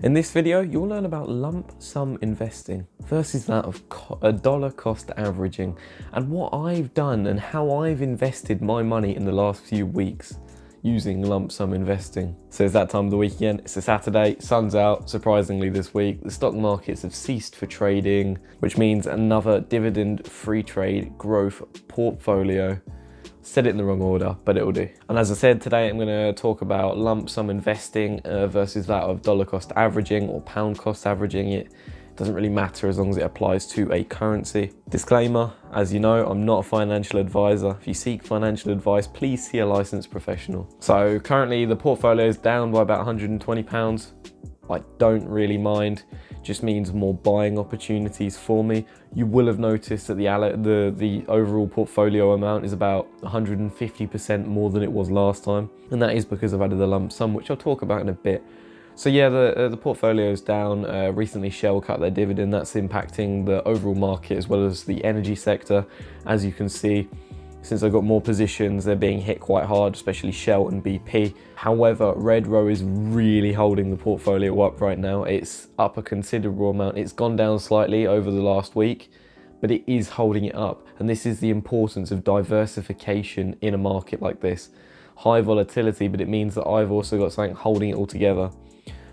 In this video, you'll learn about lump sum investing versus that of dollar cost averaging, and what I've done and how I've invested my money in the last few weeks using lump sum investing. So it's that time of the week again. It's a Saturday, sun's out, surprisingly this week. The stock markets have ceased for trading, which means another dividend free trade growth portfolio. Said it in the wrong order, but it'll do. And as I said, today I'm going to talk about lump sum investing versus that of dollar cost averaging or pound cost averaging. It doesn't really matter as long as it applies to a currency. Disclaimer, as you know, I'm not a financial advisor. If you seek financial advice, please see a licensed professional. So currently the portfolio is down by about £120. I don't really mind. Just means more buying opportunities for me. You will have noticed that the overall portfolio amount is about 150% more than it was last time, and that is because I've added the lump sum, which I'll talk about in a bit. So yeah, the portfolio is down. Recently Shell cut their dividend. That's impacting the overall market as well as the energy sector. As you can see, since I've got more positions, they're being hit quite hard, especially Shell and BP. However, Red Row is really holding the portfolio up right now. It's up a considerable amount. It's gone down slightly over the last week, but it is holding it up. And this is the importance of diversification in a market like this. High volatility, but it means that I've also got something holding it all together.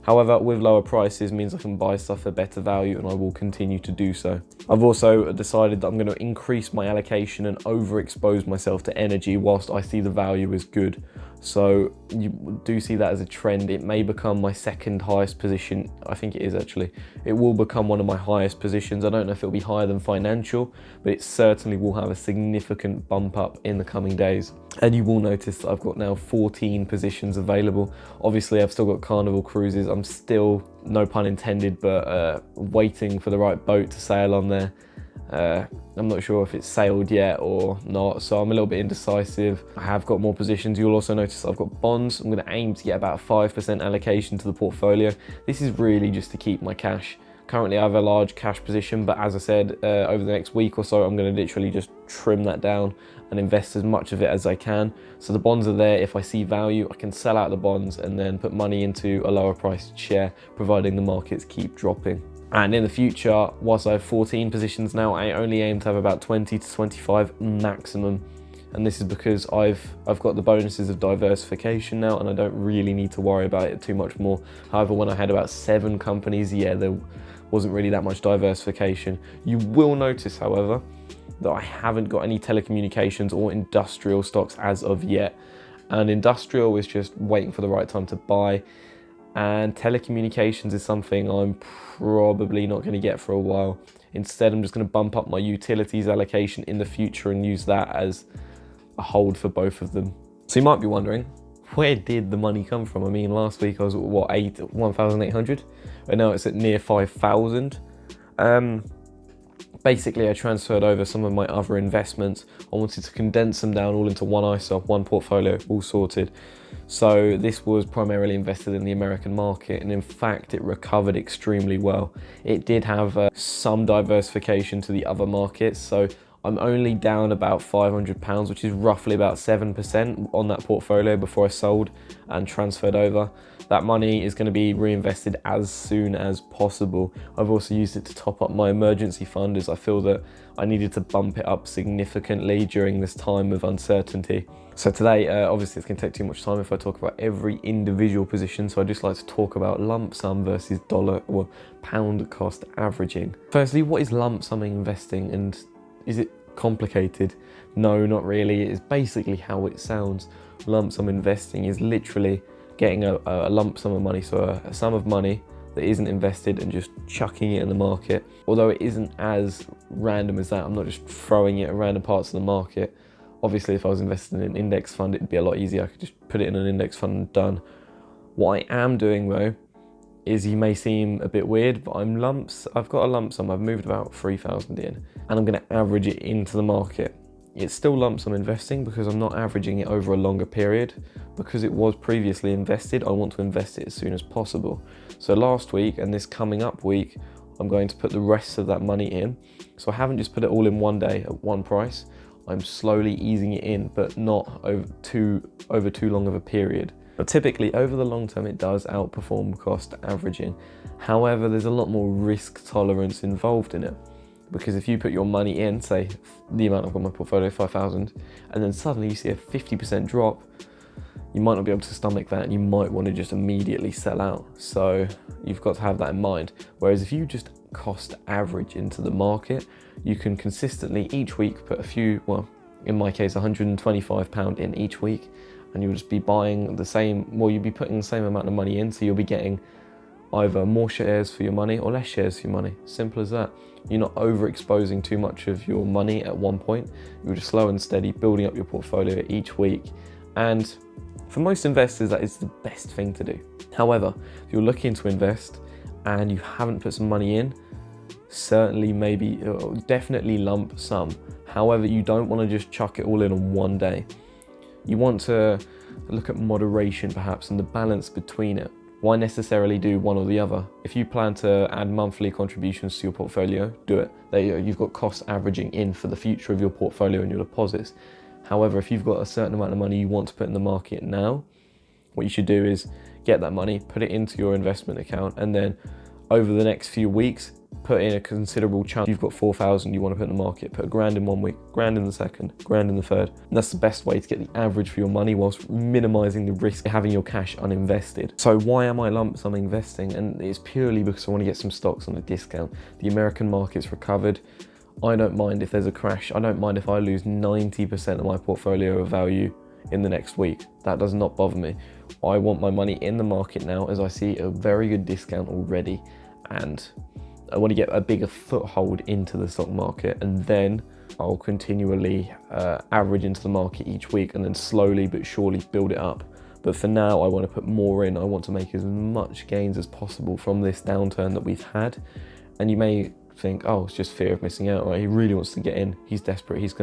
However, with lower prices means I can buy stuff at better value, and I will continue to do so. I've also decided that I'm going to increase my allocation and overexpose myself to energy whilst I see the value is good. So you do see that as a trend. It may become my second highest position. I think it is actually. It will become one of my highest positions. I don't know if it'll be higher than financial, but it certainly will have a significant bump up in the coming days. And you will notice that I've got now 14 positions available. Obviously, I've still got Carnival Cruises. I'm still, no pun intended, but waiting for the right boat to sail on there. I'm not sure if it's sailed yet or not, so I'm a little bit indecisive. I have got more positions. You'll also notice I've got bonds. I'm going to aim to get about 5% allocation to the portfolio. This is really just to keep my cash. Currently, I have a large cash position, but as I said, over the next week or so, I'm going to literally just trim that down and invest as much of it as I can. So the bonds are there. If I see value, I can sell out the bonds and then put money into a lower priced share, providing the markets keep dropping. And in the future, whilst I have 14 positions now, I only aim to have about 20 to 25 maximum. And this is because I've got the bonuses of diversification now, and I don't really need to worry about it too much more. However, when I had about 7 companies, yeah, there wasn't really that much diversification. You will notice, however, that I haven't got any telecommunications or industrial stocks as of yet. And industrial is just waiting for the right time to buy. And telecommunications is something I'm probably not going to get for a while. Instead, I'm just going to bump up my utilities allocation in the future and use that as a hold for both of them. So you might be wondering, where did the money come from? I mean, last week I was at what, 1,800, and now it's at near 5,000. Basically, I transferred over some of my other investments. I wanted to condense them down all into one ISA, one portfolio, all sorted. So this was primarily invested in the American market, and in fact, it recovered extremely well. It did have some diversification to the other markets, so I'm only down about £500, which is roughly about 7% on that portfolio before I sold and transferred over. That money is going to be reinvested as soon as possible. I've also used it to top up my emergency fund, as I feel that I needed to bump it up significantly during this time of uncertainty. So today, obviously it's going to take too much time if I talk about every individual position, so I just like to talk about lump sum versus dollar or pound cost averaging. Firstly, what is lump sum investing, and is it complicated? No, not really. It is basically how it sounds. Lump sum investing is literally getting a lump sum of money, so a sum of money that isn't invested and just chucking it in the market. Although it isn't as random as that. I'm not just throwing it at random parts of the market. Obviously, if I was investing in an index fund, it'd be a lot easier. I could just put it in an index fund and done. What I am doing though is, you may seem a bit weird, but I've got a lump sum. I've moved about 3,000 in, and I'm going to average it into the market. It's still lump sum investing because I'm not averaging it over a longer period. Because it was previously invested, I want to invest it as soon as possible. So last week and this coming up week, I'm going to put the rest of that money in. So I haven't just put it all in one day at one price. I'm slowly easing it in, but not over too long of a period. But typically over the long term, it does outperform cost averaging. However, there's a lot more risk tolerance involved in it. Because if you put your money in, say the amount I've got in my portfolio, 5,000, and then suddenly you see a 50% drop, you might not be able to stomach that and you might want to just immediately sell out. So you've got to have that in mind. Whereas if you just cost average into the market, you can consistently each week put a few, well, in my case, £125 in each week, and you'll just be buying the same, well, you'll be putting the same amount of money in, so you'll be getting either more shares for your money or less shares for your money. Simple as that. You're not overexposing too much of your money at one point. You're just slow and steady building up your portfolio each week. And for most investors, that is the best thing to do. However, if you're looking to invest and you haven't put some money in, certainly definitely lump sum. However, you don't want to just chuck it all in on one day. You want to look at moderation perhaps and the balance between it. Why necessarily do one or the other? If you plan to add monthly contributions to your portfolio, do it. There you go, you've got cost averaging in for the future of your portfolio and your deposits. However, if you've got a certain amount of money you want to put in the market now, what you should do is get that money, put it into your investment account, and then over the next few weeks, put in a considerable chunk. You've got 4,000 you want to put in the market, put £1,000 in 1 week, £1,000 in the second, £1,000 in the third. And that's the best way to get the average for your money whilst minimizing the risk of having your cash uninvested. So why am I lump sum investing? And it's purely because I want to get some stocks on a discount. The American market's recovered. I don't mind if there's a crash. I don't mind if I lose 90% of my portfolio value in the next week. That does not bother me. I want my money in the market now as I see a very good discount already, and I want to get a bigger foothold into the stock market, and then I'll continually average into the market each week and then slowly but surely build it up. But for now, I want to put more in. I want to make as much gains as possible from this downturn that we've had. And you may think, oh, it's just fear of missing out, right? He really wants to get in. He's desperate. He's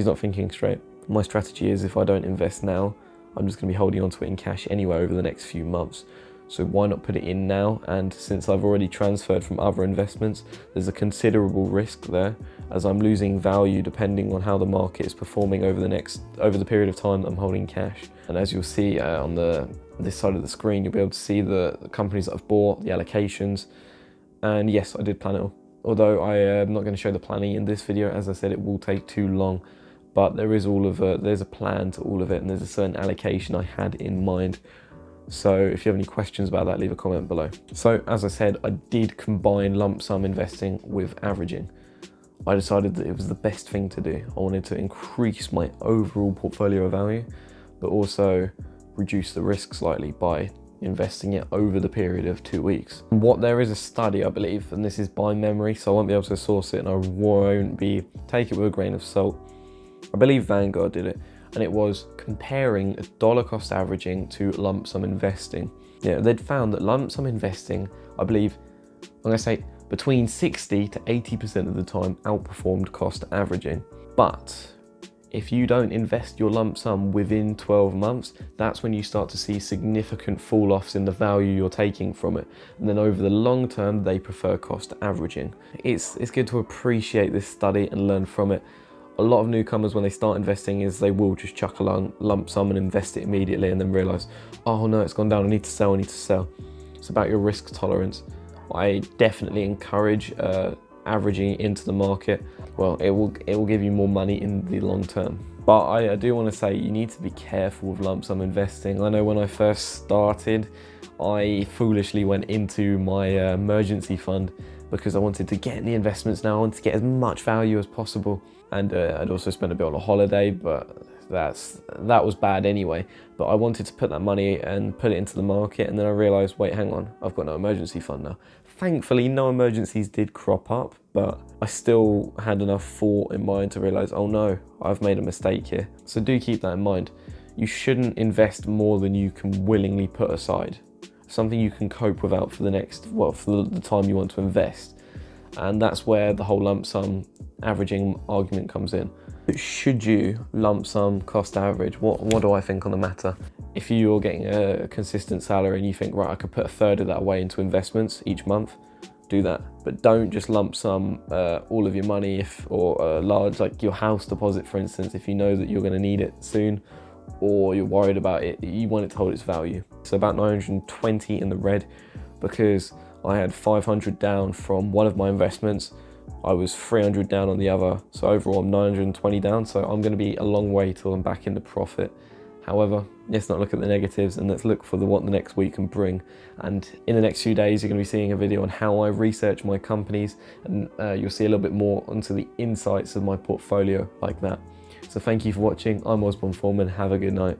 not thinking straight. My strategy is if I don't invest now, I'm just going to be holding on to it in cash anyway over the next few months. So why not put it in now? And since I've already transferred from other investments, there's a considerable risk there as I'm losing value depending on how the market is performing over the period of time that I'm holding cash. And as you'll see on this side of the screen, you'll be able to see the companies that I've bought, the allocations. And yes, I did plan it all. Although I am not going to show the planning in this video, as I said, it will take too long. But there is there's a plan to all of it, and there's a certain allocation I had in mind. So if you have any questions about that, leave a comment below. So as I said, I did combine lump sum investing with averaging. I decided that it was the best thing to do. I wanted to increase my overall portfolio value, but also reduce the risk slightly by investing it over the period of 2 weeks. There is a study, I believe, and this is by memory, so I won't be able to source it and I won't take it with a grain of salt. I believe Vanguard did it, and it was comparing dollar cost averaging to lump sum investing. Yeah, they'd found that lump sum investing, I believe, I'm going to say between 60 to 80% of the time outperformed cost averaging. But if you don't invest your lump sum within 12 months, that's when you start to see significant fall-offs in the value you're taking from it. And then over the long term, they prefer cost averaging. It's good to appreciate this study and learn from it. A lot of newcomers, when they start investing, is they will just chuck a lump sum and invest it immediately and then realize, oh no, it's gone down, I need to sell. It's about your risk tolerance. I definitely encourage averaging into the market. Well, it will give you more money in the long term. But I do want to say you need to be careful with lump sum investing. I know when I first started, I foolishly went into my emergency fund because I wanted to get in the investments now. I wanted to get as much value as possible. And I'd also spent a bit on a holiday, but that was bad anyway. But I wanted to put that money and put it into the market, and then I realized, wait, hang on, I've got no emergency fund now. Thankfully, no emergencies did crop up, but I still had enough thought in mind to realize, oh no, I've made a mistake here. So do keep that in mind. You shouldn't invest more than you can willingly put aside. Something you can cope without for the time you want to invest. And that's where the whole lump sum averaging argument comes in. But should you lump sum cost average? What do I think on the matter? If you're getting a consistent salary and you think, right, I could put a third of that away into investments each month, do that. But don't just lump sum all of your money or a large, like your house deposit, for instance, if you know that you're going to need it soon, or you're worried about it, you want it to hold its value. So about 920 in the red, because I had 500 down from one of my investments. I was 300 down on the other, so overall I'm 920 down, so I'm going to be a long way till I'm back into profit. However, let's not look at the negatives and let's look for what the next week can bring. And in the next few days, you're going to be seeing a video on how I research my companies, and you'll see a little bit more onto the insights of my portfolio like that. So thank you for watching. I'm Osborne Foreman. Have a good night.